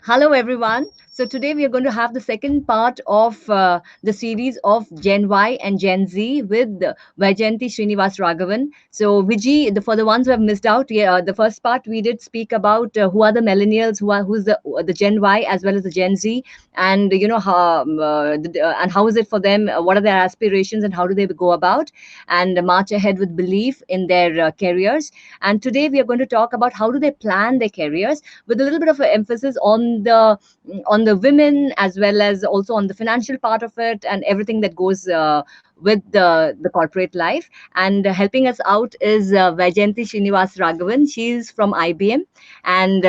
Hello, everyone. So, today we are going to have the second part of the series of Gen Y and Gen Z with Vaijayanti Srinivas Raghavan. So, Viji, for the ones who have missed out, the first part we did speak about who are the millennials, who's the Gen Y as well as the Gen Z, and how and how is it for them? What are their aspirations and how do they go about and march ahead with belief in their careers? And today we are going to talk about how do they plan their careers with a little bit of an emphasis on the women as well as also on the financial part of it and everything that goes with the corporate life. And helping us out is Vaijayanti Srinivas Raghavan. She's from IBM, and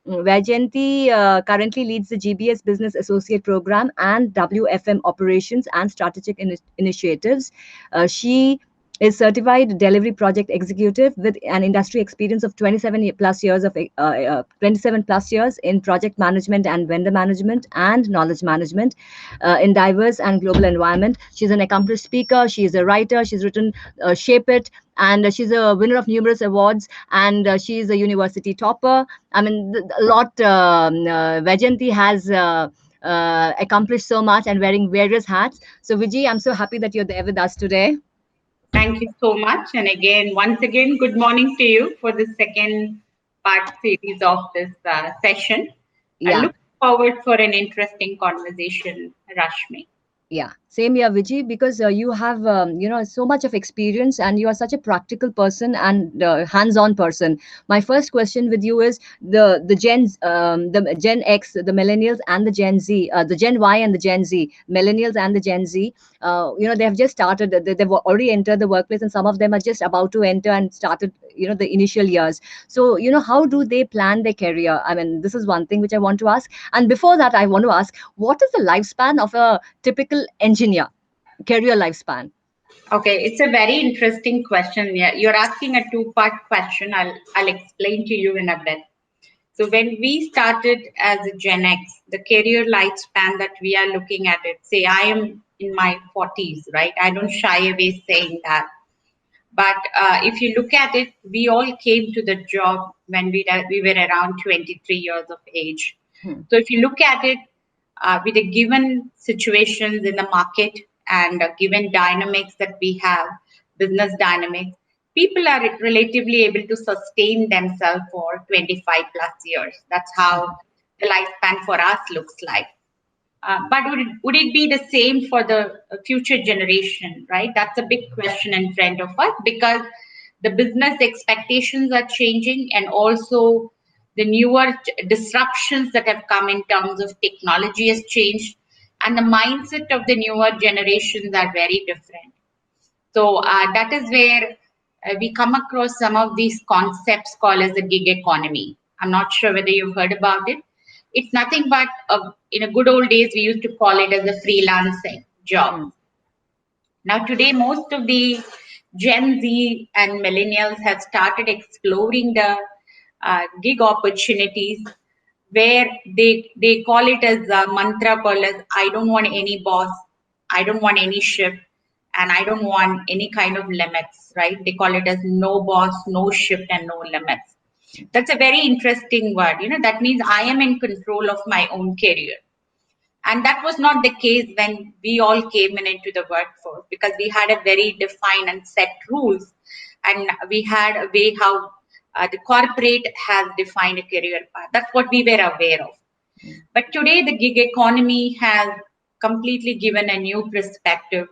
Vaijayanti currently leads the GBS Business Associate Program and WFM Operations and Strategic Initiatives. She is certified delivery project executive with an industry experience of 27 plus years in project management and vendor management and knowledge management in diverse and global environment. She's an accomplished speaker. She is a writer. She's written Shape It, and she's a winner of numerous awards, and she is a university topper. I mean, a lot. Vajanti has accomplished so much and wearing various hats. So, Vijay, I'm so happy that you're there with us today. Thank you so much. And once again, good morning to you for the second part series of this session. I look forward for an interesting conversation, Rashmi. Yeah, same here, Vijay, because you have so much of experience and you are such a practical person and hands-on person. My first question with you is the Gen X, the millennials and the Gen Z, the Gen Y and the Gen Z, millennials and the Gen Z. They have just started. They've already entered the workplace, and some of them are just about to enter and started. The initial years. So how do they plan their career? I mean, this is one thing which I want to ask. And before that, I want to ask, what is the lifespan of a typical engineer career lifespan? Okay, it's a very interesting question. Yeah, you're asking a two-part question. I'll explain to you in a bit. So when we started as a Gen X, the career lifespan that we are looking at it, say I am in my 40s, right? I don't shy away saying that. But if you look at it, we all came to the job when we were around 23 years of age. So if you look at it, with the given situations in the market and given dynamics that we have, business dynamics, people are relatively able to sustain themselves for 25 plus years. That's how the lifespan for us looks like. But would it be the same for the future generation, right? That's a big question in front of us because the business expectations are changing and also the newer disruptions that have come in terms of technology has changed and the mindset of the newer generations are very different. So that is where we come across some of these concepts called as the gig economy. I'm not sure whether you've heard about it. It's nothing but, in a good old days, we used to call it as a freelancing job. Now, today, most of the Gen Z and millennials have started exploring the gig opportunities where they call it as a mantra called as I don't want any boss, I don't want any shift, and I don't want any kind of limits, right? They call it as no boss, no shift, and no limits. That's a very interesting word. That means I am in control of my own career. And that was not the case when we all came into the workforce because we had a very defined and set rules. And we had a way how the corporate has defined a career path. That's what we were aware of. But today, the gig economy has completely given a new perspective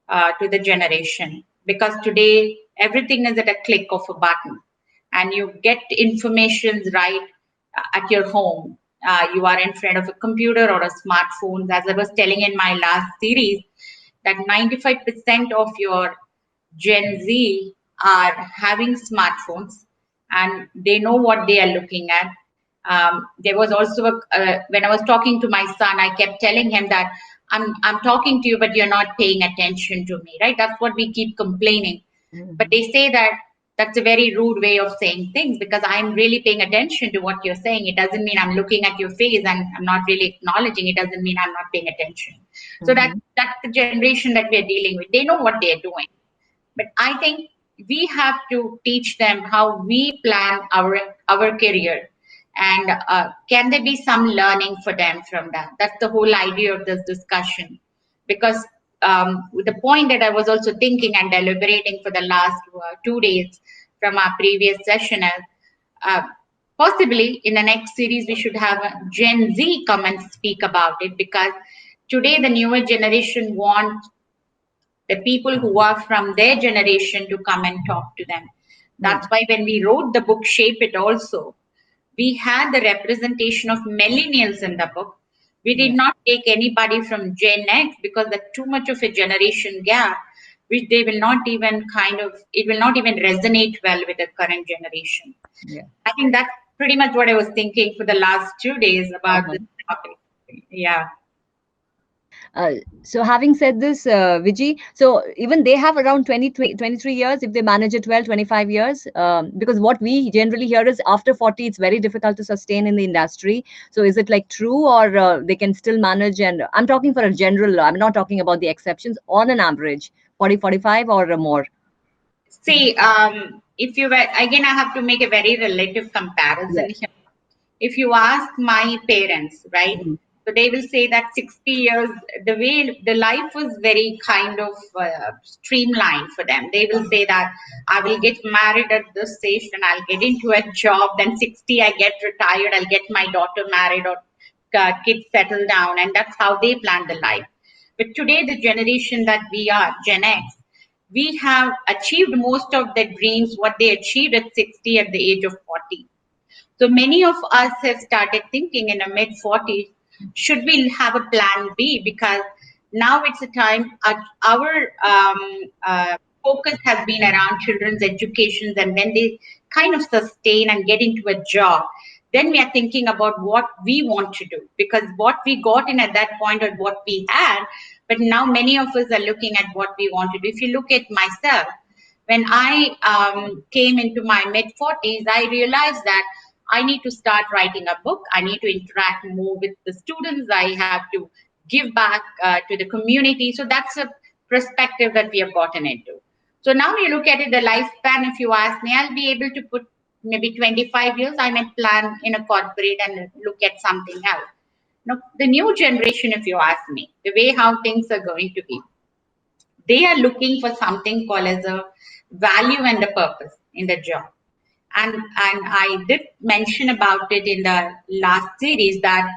to the generation because today everything is at a click of a button and you get information right at your home. You are in front of a computer or a smartphone. As I was telling in my last series, that 95% of your Gen Z are having smartphones and they know what they are looking at. There was also when I was talking to my son, I kept telling him that I'm talking to you, but you're not paying attention to me, right? That's what we keep complaining. But they say that that's a very rude way of saying things because I'm really paying attention to what you're saying. It doesn't mean I'm looking at your face and I'm not really acknowledging. It doesn't mean I'm not paying attention. So that's the generation that we're dealing with. They know what they're doing. But I think we have to teach them how we plan our career And can there be some learning for them from that? That's the whole idea of this discussion. Because the point that I was also thinking and deliberating for the last 2 days from our previous session is, possibly in the next series we should have a Gen Z come and speak about it, because today the newer generation want the people who are from their generation to come and talk to them. That's why when we wrote the book Shape It also, we had the representation of millennials in the book. We did not take anybody from Gen X because there's too much of a generation gap, which they will not even it will not even resonate well with the current generation. I think that's pretty much what I was thinking for the last 2 days about this topic. Yeah. So having said this, Viji, so even they have around 23 years if they manage it well, 25 years, because what we generally hear is after 40, it's very difficult to sustain in the industry. So is it like true, or they can still manage? And I'm talking for a general, I'm not talking about the exceptions, on an average, 40, 45 or more. See, if you were, again, I have to make a very relative comparison here. If you ask my parents, right, so they will say that 60 years, the way the life was very kind of streamlined for them. They will say that I will get married at this age and I'll get into a job. Then 60, I get retired, I'll get my daughter married or kids settle down. And that's how they plan the life. But today, the generation that we are, Gen X, we have achieved most of their dreams, what they achieved at 60 at the age of 40. So many of us have started thinking in the mid 40s, should we have a plan B? Because now it's a time, our focus has been around children's education, and when they kind of sustain and get into a job, then we are thinking about what we want to do, because what we got in at that point or what we had, but now many of us are looking at what we want to do. If you look at myself, when I came into my mid 40s, I realized that I need to start writing a book. I need to interact more with the students. I have to give back to the community. So that's a perspective that we have gotten into. So now you look at it, the lifespan, if you ask me, I'll be able to put maybe 25 years. I may plan in a corporate and look at something else. Now, the new generation, if you ask me, the way how things are going to be, they are looking for something called as a value and a purpose in the job. And I did mention about it in the last series that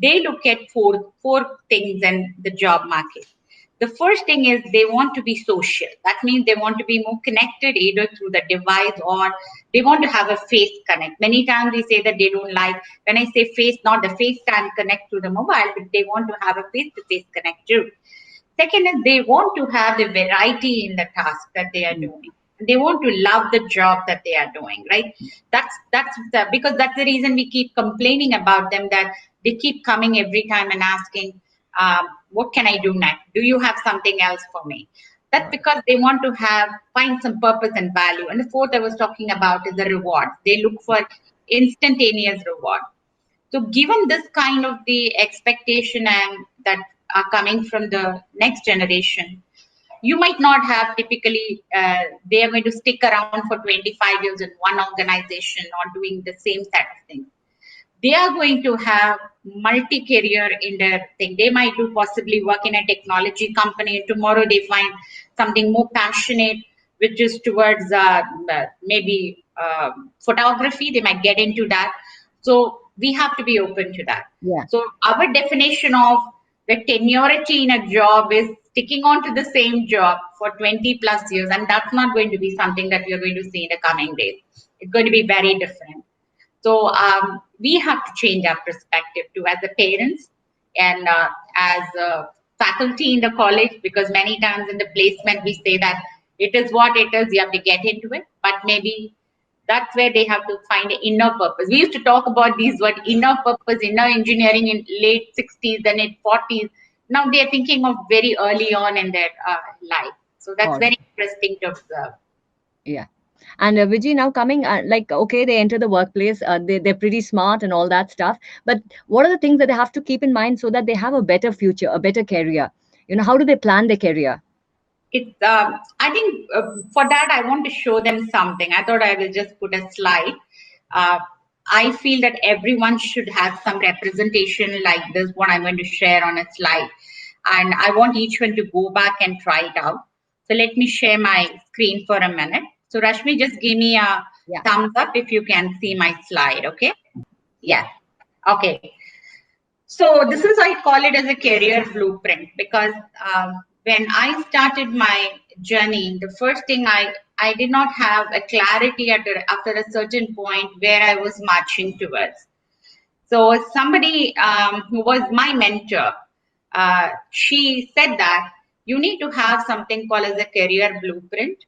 they look at four things in the job market. The first thing is they want to be social. That means they want to be more connected either through the device or they want to have a face connect. Many times they say that they don't like, when I say face, not the FaceTime connect to the mobile, but they want to have a face-to-face connect too. Second is they want to have the variety in the task that they are doing. They want to love the job that they are doing, right? Because that's the reason we keep complaining about them, that they keep coming every time and asking, what can I do next? Do you have something else for me? That's because they want to find some purpose and value. And the fourth I was talking about is the reward. They look for instantaneous reward. So given this kind of the expectation and that are coming from the next generation, you might not have typically, they are going to stick around for 25 years in one organization or doing the same set of things. They are going to have multi-career in their thing. They might do possibly work in a technology company. Tomorrow they find something more passionate, which is towards maybe photography. They might get into that. So we have to be open to that. So our definition of the tenuity in a job is sticking on to the same job for 20 plus years. And that's not going to be something that we are going to see in the coming days. It's going to be very different. So we have to change our perspective too as a parents and as a faculty in the college, because many times in the placement we say that it is what it is, you have to get into it. But maybe that's where they have to find an inner purpose. We used to talk about these words, inner purpose, inner engineering in late 60s and in 40s. Now they are thinking of very early on in their life. So that's very interesting to observe. Yeah. And Viji, now coming, okay, they enter the workplace, they're pretty smart and all that stuff. But what are the things that they have to keep in mind so that they have a better future, a better career? How do they plan their career? I think for that, I want to show them something. I thought I will just put a slide. I feel that everyone should have some representation like this, what I'm going to share on a slide. And I want each one to go back and try it out. So let me share my screen for a minute. So Rashmi, just give me a thumbs up if you can see my slide, okay? Yeah, okay. So this is, I call it as a career blueprint, because when I started my journey, the first thing I did not have a clarity after a certain point where I was marching towards. So somebody who was my mentor, she said that you need to have something called as a career blueprint,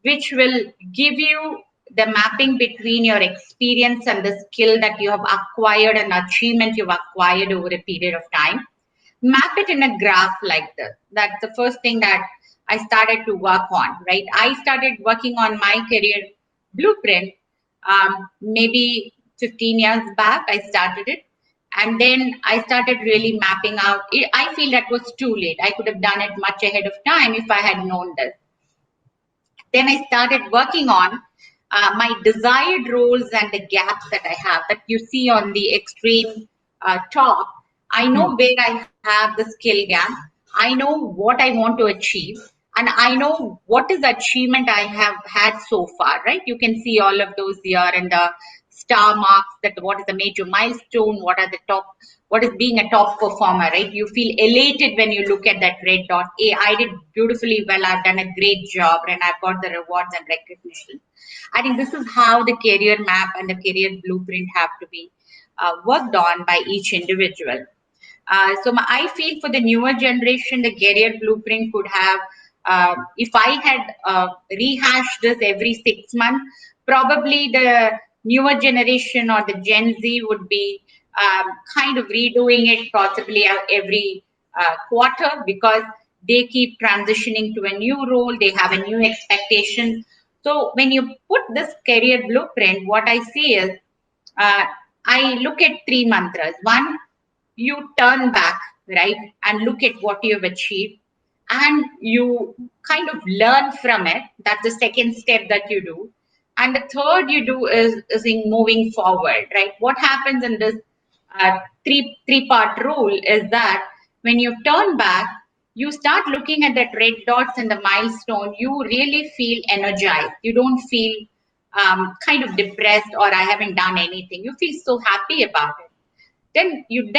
which will give you the mapping between your experience and the skill that you have acquired and achievement you've acquired over a period of time. Map it in a graph like this. That's the first thing that I started to work on, right? I started working on my career blueprint maybe 15 years back. I started it. And then I started really mapping out. I feel that was too late. I could have done it much ahead of time if I had known this. Then I started working on my desired roles and the gaps that I have that you see on the extreme top. I know where I have the skill gap. I know what I want to achieve, and I know what is the achievement I have had so far, right? You can see all of those here and the star marks, that what is the major milestone, what are the top, what is being a top performer, right? You feel elated when you look at that red dot. Hey, I did beautifully well, I've done a great job, and I've got the rewards and recognition. I think this is how the career map and the career blueprint have to be worked on by each individual. I feel for the newer generation, the career blueprint could have, if I had rehashed this every 6 months, probably the newer generation or the Gen Z would be kind of redoing it possibly every quarter, because they keep transitioning to a new role, they have a new expectation. So when you put this career blueprint, what I see is, I look at three mantras. One, you turn back, right, and look at what you've achieved, and you kind of learn from it. That's the second step that you do. And the third you do is in moving forward, right? What happens in this three-part rule is that when you turn back, you start looking at that red dots and the milestone, you really feel energized. You don't feel kind of depressed or I haven't done anything. You feel so happy about it. Then you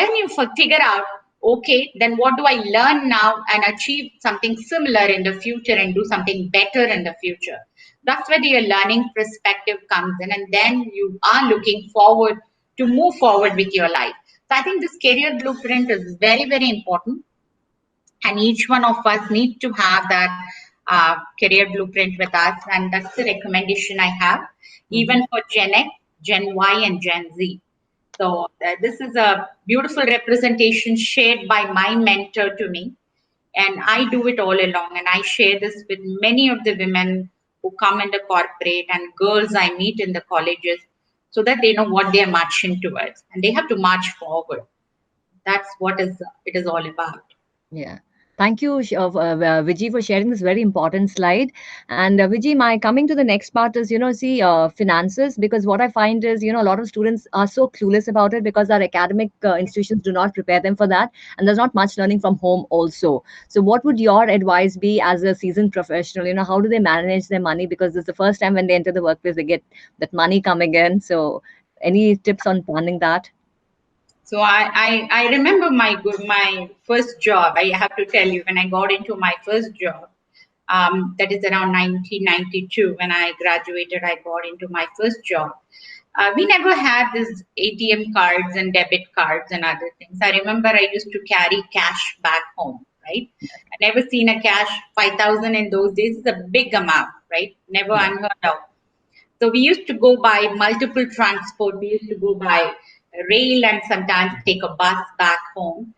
figure out, okay, then what do I learn now and achieve something similar in the future and do something better in the future. That's where your learning perspective comes in, and then you are looking forward to move forward with your life. So I think this career blueprint is very, very important, and each one of us need to have that career blueprint with us, and that's the recommendation I have, even for Gen X, Gen Y, and Gen Z. So this is a beautiful representation shared by my mentor to me. And I do it all along. And I share this with many of the women who come in the corporate and girls I meet in the colleges, so that they know what they're marching towards. And they have to march forward. That's what it is all about. Yeah. Thank you, Vijay, for sharing this very important slide. And Vijay, my coming to the next part is, see, finances, because what I find is, a lot of students are so clueless about it because our academic institutions do not prepare them for that. And there's not much learning from home also. So what would your advice be as a seasoned professional? How do they manage their money? Because it's the first time when they enter the workplace, they get that money coming in. So any tips on planning that? So I remember my first job. I have to tell you, when I got into my first job, that is around 1992. When I graduated, I got into my first job. We never had these ATM cards and debit cards and other things. I remember I used to carry cash back home, right? I never seen a cash 5,000 in those days. It's a big amount, right? Never unheard of. So we used to go by multiple transport. We used to go by rail and sometimes take a bus back home.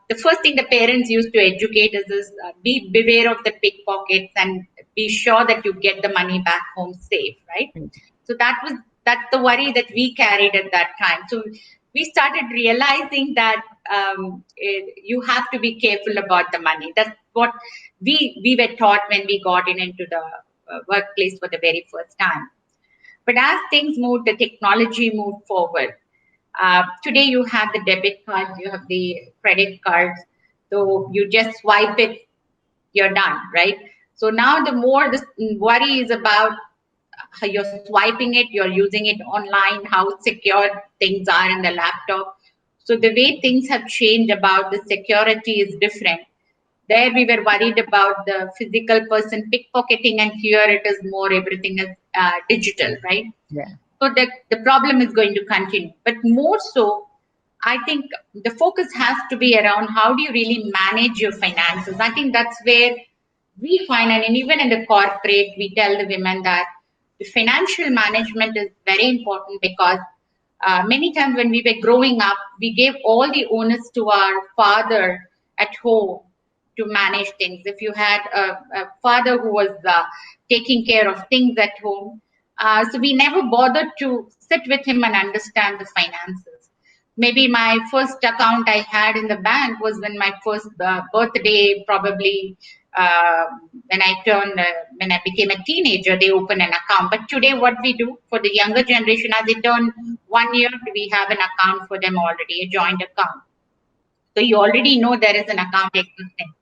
The first thing the parents used to educate us is beware of the pickpockets and be sure that you get the money back home safe, right? So that's the worry that we carried at that time. So we started realizing that you have to be careful about the money. That's what we were taught when we got into the workplace for the very first time. But as things moved, the technology moved forward. Today you have the debit cards, you have the credit cards, so you just swipe it, you're done, right? So now the more the worry is about how you're swiping it, you're using it online, how secure things are in the laptop. So the way things have changed about the security is different. There we were worried about the physical person pickpocketing, and here it is more everything is digital, right? Yeah. So the problem is going to continue. But more so, I think the focus has to be around how do you really manage your finances. I think that's where we find, and even in the corporate, we tell the women that the financial management is very important because many times when we were growing up, we gave all the onus to our father at home to manage things. If you had a father who was taking care of things at home, so we never bothered to sit with him and understand the finances. Maybe my first account I had in the bank was when my first birthday, probably uh, when I became a teenager, they opened an account. But today, what we do for the younger generation, as they turn 1 year, we have an account for them already, a joint account. So you already know there is an account existing.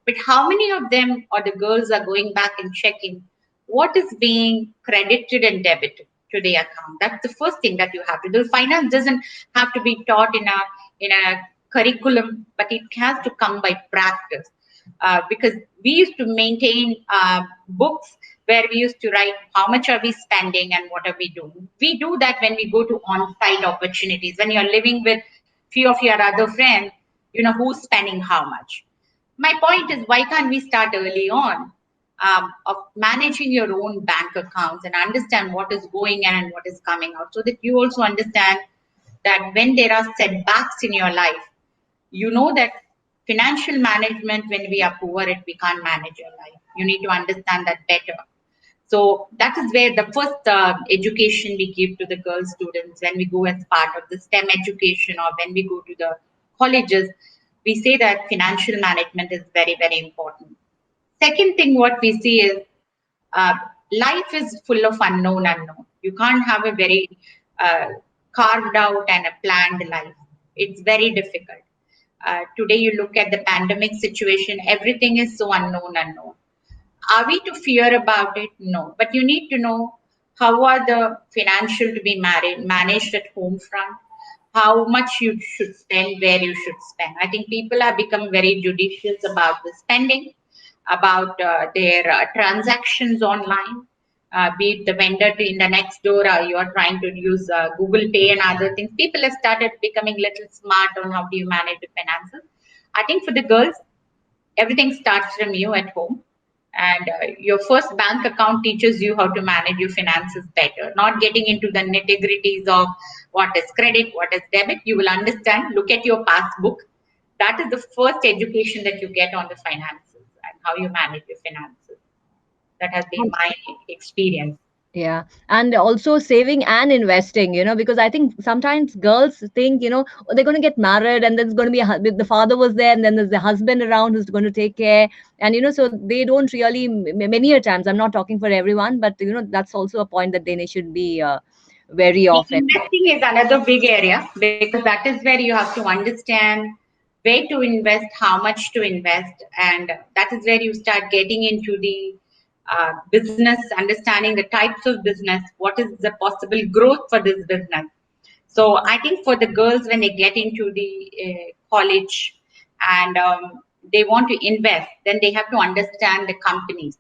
But how many of them or the girls are going back and checking what is being credited and debited to the account? That's the first thing that you have to do. Finance doesn't have to be taught in a curriculum, but it has to come by practice. Because we used to maintain books where we used to write how much are we spending and what are we doing. We do that when we go to on-site opportunities. When you're living with few of your other friends, you know who's spending how much. My point is, why can't we start early on of managing your own bank accounts and understand what is going in and what is coming out, so that you also understand that when there are setbacks in your life, you know that financial management, when we are poor, we can't manage your life. You need to understand that better. So that is where the first education we give to the girl students when we go as part of the STEM education, or when we go to the colleges, we say that financial management is very, very important. Second thing, what we see is uh, life is full of unknown. You can't have a very uh, carved out and a planned life. It's very difficult. Today, you look at the pandemic situation, everything is so unknown. Are we to fear about it? No. But you need to know how are the financial to be managed at home front, how much you should spend, where you should spend. I think people have become very judicious about the spending, about their transactions online. Be it the vendor to in the next door, or you are trying to use Google Pay and other things. People have started becoming little smart on how do you manage the finances. I think for the girls, everything starts from you at home, and your first bank account teaches you how to manage your finances better, not getting into the nitty-gritties of what is credit, what is debit. You will understand, look at your passbook. That is the first education that you get on the finances and how you manage your finances. That has been my experience. Yeah, and also saving and investing, because I think sometimes girls think, oh, they're going to get married and then it's going to be the father was there and then there's the husband around who's going to take care. And, so they don't really, many a times, I'm not talking for everyone, but, that's also a point that they should be wary of. Investing is another big area, because that is where you have to understand where to invest, how much to invest, and that is where you start getting into the business, understanding the types of business, what is the possible growth for this business. So I think for the girls, when they get into the college and they want to invest, then they have to understand the companies,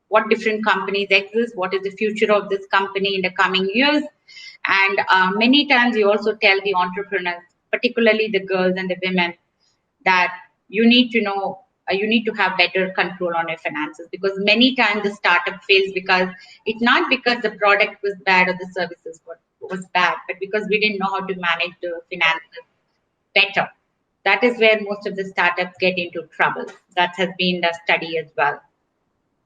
what different companies exist, what is the future of this company in the coming years. And many times you also tell the entrepreneurs, particularly the girls and the women, that you need to know, you need to have better control on your finances, because many times the startup fails because it's not because the product was bad or the services was bad, but because we didn't know how to manage the finances better. That is where most of the startups get into trouble. That has been the study as well.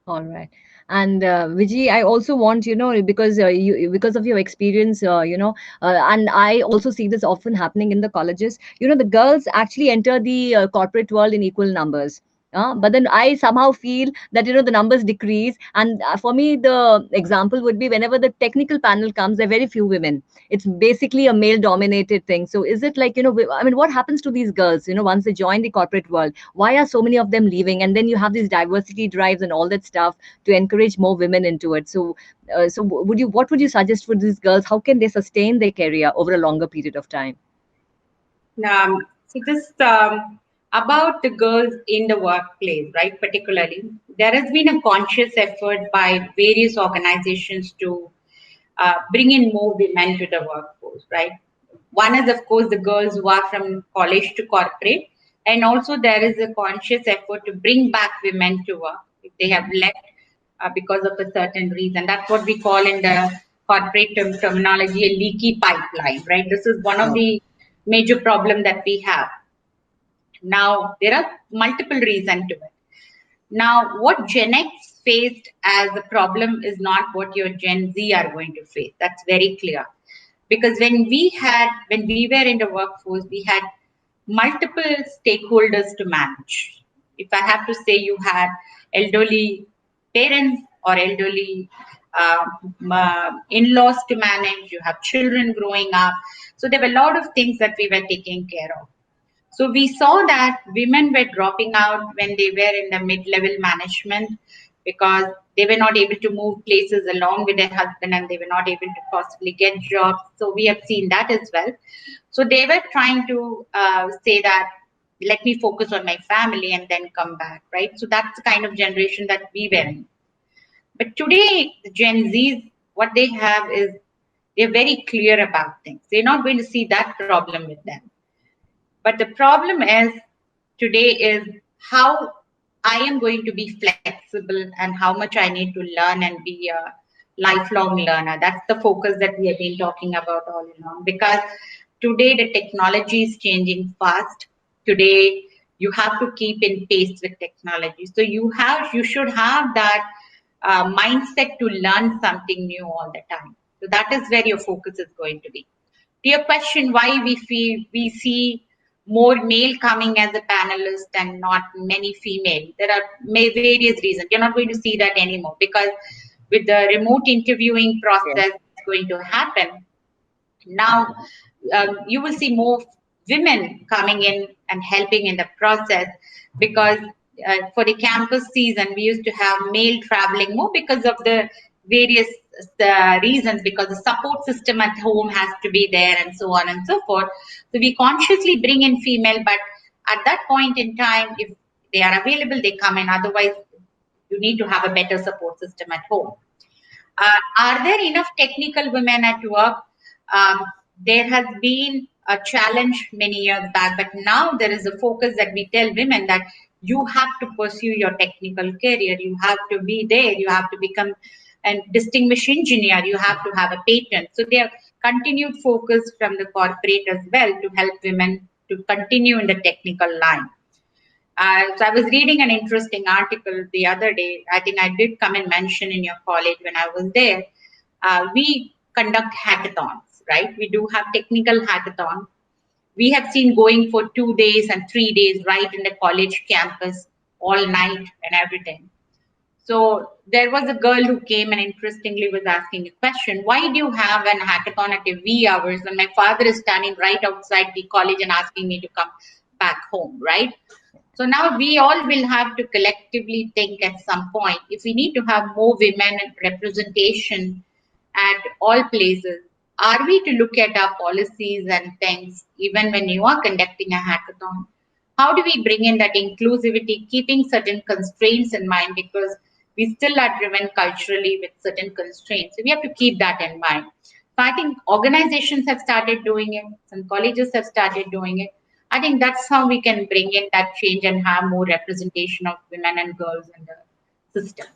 All right. And Vijay, I also want, because because of your experience, and I also see this often happening in the colleges. The girls actually enter the corporate world in equal numbers. But then I somehow feel that the numbers decrease, and for me the example would be whenever the technical panel comes, there are very few women. It's basically a male dominated thing. So is it like, I mean, what happens to these girls, once they join the corporate world? Why are so many of them leaving? And then you have these diversity drives and all that stuff to encourage more women into it. So what would you suggest for these girls? How can they sustain their career over a longer period of time? So this about the girls in the workplace, right? Particularly, there has been a conscious effort by various organizations to bring in more women to the workforce, right? One is, of course, the girls who are from college to corporate, and also there is a conscious effort to bring back women to work if they have left because of a certain reason. That's what we call in the corporate terminology a leaky pipeline, right? This is one of the major problem that we have. Now, there are multiple reasons to it. Now, what Gen X faced as a problem is not what your Gen Z are going to face. That's very clear. Because when we were in the workforce, we had multiple stakeholders to manage. If I have to say, you had elderly parents or elderly in-laws to manage, you have children growing up. So there were a lot of things that we were taking care of. So we saw that women were dropping out when they were in the mid-level management because they were not able to move places along with their husband and they were not able to possibly get jobs. So we have seen that as well. So they were trying to say that, let me focus on my family and then come back, right? So that's the kind of generation that we were in. But today, the Gen Zs, what they have is they're very clear about things. They're not going to see that problem with them. But the problem is today is how I am going to be flexible and how much I need to learn and be a lifelong learner. That's the focus that we have been talking about all along. Because today the technology is changing fast. Today you have to keep in pace with technology. So you should have that mindset to learn something new all the time. So that is where your focus is going to be. To your question, why we see more male coming as a panelist and not many female. There are various reasons. You're not going to see that anymore because with the remote interviewing process going to happen, now you will see more women coming in and helping in the process because for the campus season, we used to have male traveling more because of the various reasons, because the support system at home has to be there and so on and so forth. So we consciously bring in female, but at that point in time, if they are available, they come in. Otherwise, you need to have a better support system at home. Are there enough technical women at work? There has been a challenge many years back, but now there is a focus that we tell women that you have to pursue your technical career. You have to be there. You have to become a distinguished engineer. You have to have a patent. So there continued focus from the corporate as well to help women to continue in the technical line. So I was reading an interesting article the other day. I think I did come and mention in your college when I was there. We conduct hackathons, right? We do have technical hackathons. We have seen going for 2 days and 3 days right in the college campus all night and everything. So there was a girl who came and interestingly was asking a question, why do you have an hackathon at a wee hours when my father is standing right outside the college and asking me to come back home, right? So now we all will have to collectively think at some point, if we need to have more women representation at all places, are we to look at our policies and things, even when you are conducting a hackathon? How do we bring in that inclusivity, keeping certain constraints in mind, because we still are driven culturally with certain constraints. So we have to keep that in mind. So I think organizations have started doing it. Some colleges have started doing it. I think that's how we can bring in that change and have more representation of women and girls in the system.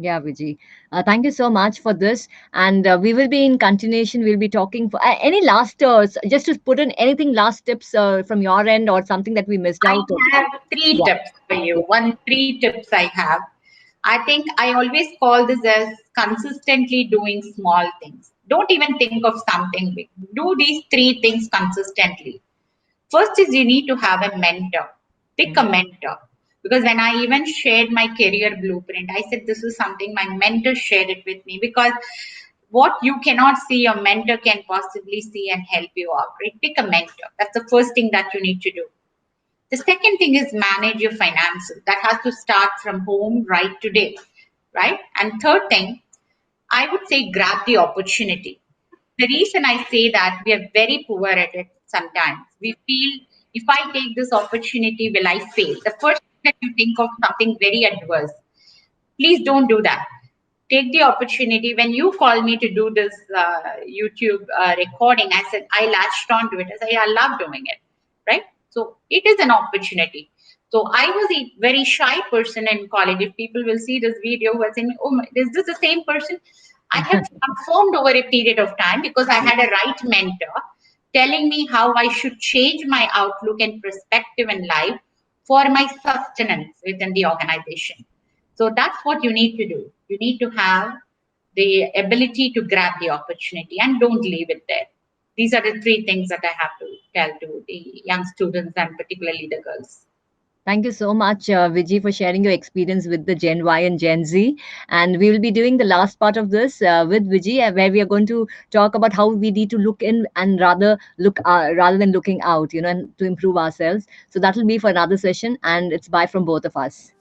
Yeah, Viji. Thank you so much for this. And we will be in continuation. We'll be talking for any last, just to put in anything last tips from your end or something that we missed out. I have three tips for you. Three tips I have. I think I always call this as consistently doing small things. Don't even think of something big. Do these three things consistently. First is you need to have a mentor. Pick a mentor. Because when I even shared my career blueprint, I said this is something my mentor shared it with me, because what you cannot see, your mentor can possibly see and help you out, right? Pick a mentor. That's the first thing that you need to do. The second thing is manage your finances. That has to start from home right today, right? And third thing, I would say grab the opportunity. The reason I say that, we are very poor at it sometimes. We feel, if I take this opportunity, will I fail? The first thing that you think of something very adverse. Please don't do that. Take the opportunity. When you call me to do this YouTube recording, I said I latched onto it. I said, yeah, I love doing it, right? So it is an opportunity. So I was a very shy person in college. If people will see this video, who are saying, "Oh, is this the same person?" I have transformed over a period of time because I had a right mentor telling me how I should change my outlook and perspective in life for my sustenance within the organization. So that's what you need to do. You need to have the ability to grab the opportunity and don't leave it there. These are the three things that I have to tell to the young students and particularly the girls. Thank you so much, Vijay, for sharing your experience with the Gen Y and Gen Z. And we will be doing the last part of this with Vijay, where we are going to talk about how we need to look in and rather than looking out, and to improve ourselves. So that will be for another session. And it's bye from both of us.